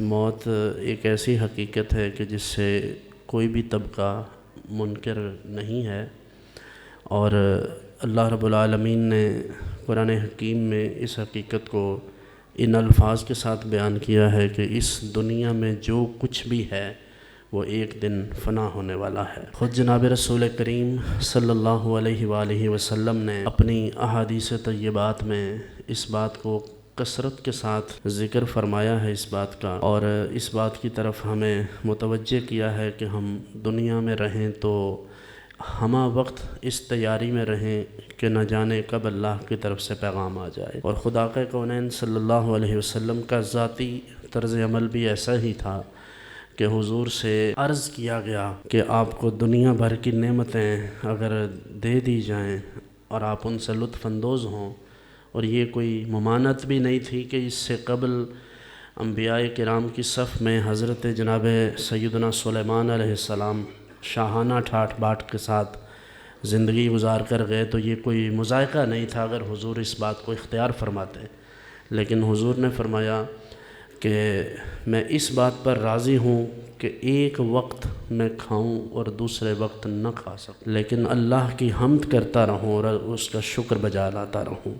موت ایک ایسی حقیقت ہے کہ جس سے کوئی بھی طبقہ منکر نہیں ہے، اور اللہ رب العالمین نے قرآن حکیم میں اس حقیقت کو ان الفاظ کے ساتھ بیان کیا ہے کہ اس دنیا میں جو کچھ بھی ہے وہ ایک دن فنا ہونے والا ہے۔ خود جناب رسول کریم صلی اللہ علیہ وآلہ وسلم نے اپنی احادیث طیبات میں اس بات کو کثرت کے ساتھ ذکر فرمایا ہے اس بات کا، اور اس بات کی طرف ہمیں متوجہ کیا ہے کہ ہم دنیا میں رہیں تو ہمہ وقت اس تیاری میں رہیں کہ نہ جانے کب اللہ کی طرف سے پیغام آ جائے۔ اور خدا کے کونین صلی اللہ علیہ وسلم کا ذاتی طرز عمل بھی ایسا ہی تھا کہ حضور سے عرض کیا گیا کہ آپ کو دنیا بھر کی نعمتیں اگر دے دی جائیں اور آپ ان سے لطف اندوز ہوں، اور یہ کوئی ممانعت بھی نہیں تھی کہ اس سے قبل انبیاء کرام کی صف میں حضرت جناب سیدنا سلیمان علیہ السلام شاہانہ ٹھاٹھ باٹ کے ساتھ زندگی گزار کر گئے، تو یہ کوئی مذائقہ نہیں تھا اگر حضور اس بات کو اختیار فرماتے۔ لیکن حضور نے فرمایا کہ میں اس بات پر راضی ہوں کہ ایک وقت میں کھاؤں اور دوسرے وقت نہ کھا سکوں، لیکن اللہ کی حمد کرتا رہوں اور اس کا شکر بجا لاتا رہوں۔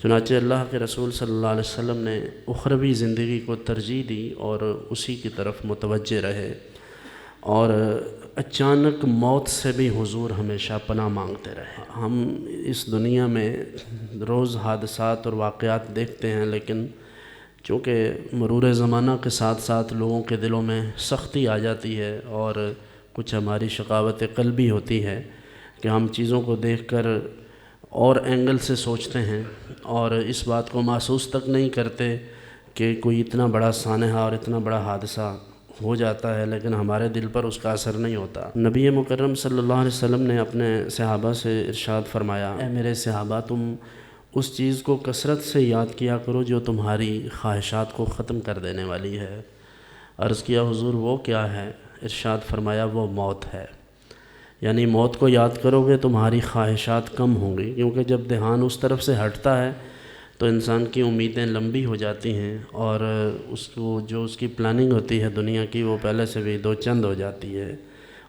چنانچہ اللہ کے رسول صلی اللہ علیہ وسلم نے اخروی زندگی کو ترجیح دی اور اسی کی طرف متوجہ رہے، اور اچانک موت سے بھی حضور ہمیشہ پناہ مانگتے رہے۔ ہم اس دنیا میں روز حادثات اور واقعات دیکھتے ہیں، لیکن چونکہ مرور زمانہ کے ساتھ ساتھ لوگوں کے دلوں میں سختی آ جاتی ہے اور کچھ ہماری شقاوت قلبی ہوتی ہے کہ ہم چیزوں کو دیکھ کر اور اینگل سے سوچتے ہیں اور اس بات کو محسوس تک نہیں کرتے کہ کوئی اتنا بڑا سانحہ اور اتنا بڑا حادثہ ہو جاتا ہے، لیکن ہمارے دل پر اس کا اثر نہیں ہوتا۔ نبی مکرم صلی اللہ علیہ وسلم نے اپنے صحابہ سے ارشاد فرمایا، اے میرے صحابہ، تم اس چیز کو کثرت سے یاد کیا کرو جو تمہاری خواہشات کو ختم کر دینے والی ہے۔ عرض کیا حضور وہ کیا ہے؟ ارشاد فرمایا وہ موت ہے، یعنی موت کو یاد کرو گے تمہاری خواہشات کم ہوں گی، کیونکہ جب دھیان اس طرف سے ہٹتا ہے تو انسان کی امیدیں لمبی ہو جاتی ہیں اور اس کو جو اس کی پلاننگ ہوتی ہے دنیا کی وہ پہلے سے بھی دو چند ہو جاتی ہے،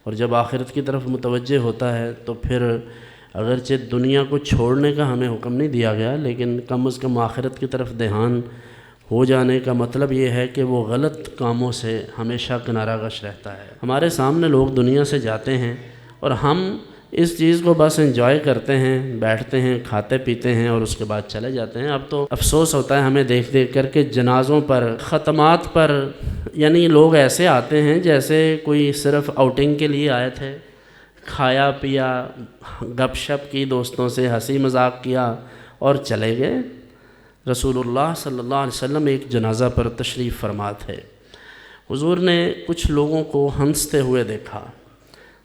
اور جب آخرت کی طرف متوجہ ہوتا ہے تو پھر اگرچہ دنیا کو چھوڑنے کا ہمیں حکم نہیں دیا گیا، لیکن کم از کم آخرت کی طرف دھیان ہو جانے کا مطلب یہ ہے کہ وہ غلط کاموں سے ہمیشہ کنارہ کش رہتا ہے۔ ہمارے سامنے لوگ دنیا سے جاتے ہیں اور ہم اس چیز کو بس انجوائے کرتے ہیں، بیٹھتے ہیں، کھاتے پیتے ہیں اور اس کے بعد چلے جاتے ہیں۔ اب تو افسوس ہوتا ہے ہمیں دیکھ دیکھ کر کے جنازوں پر، ختمات پر، یعنی لوگ ایسے آتے ہیں جیسے کوئی صرف آؤٹنگ کے لیے آئے تھے، کھایا پیا، گپ شپ کی، دوستوں سے ہنسی مذاق کیا اور چلے گئے۔ رسول اللہ صلی اللہ علیہ وسلم ایک جنازہ پر تشریف فرما تھے۔ حضور نے کچھ لوگوں کو ہنستے ہوئے دیکھا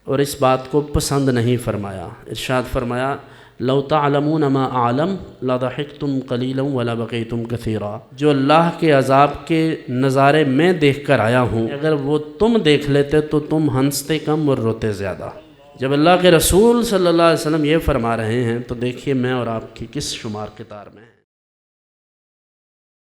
اور اس بات کو پسند نہیں فرمایا۔ ارشاد فرمایا، لو تعلمون ما اعلم لضحکتم قلیلا ولبکیتم کثیرا۔ جو اللہ کے عذاب کے نظارے میں دیکھ کر آیا ہوں، اگر وہ تم دیکھ لیتے تو تم ہنستے کم اور روتے زیادہ۔ جب اللہ کے رسول صلی اللہ علیہ وسلم یہ فرما رہے ہیں تو دیکھیے میں اور آپ کی کس شمار قطار میں ہیں۔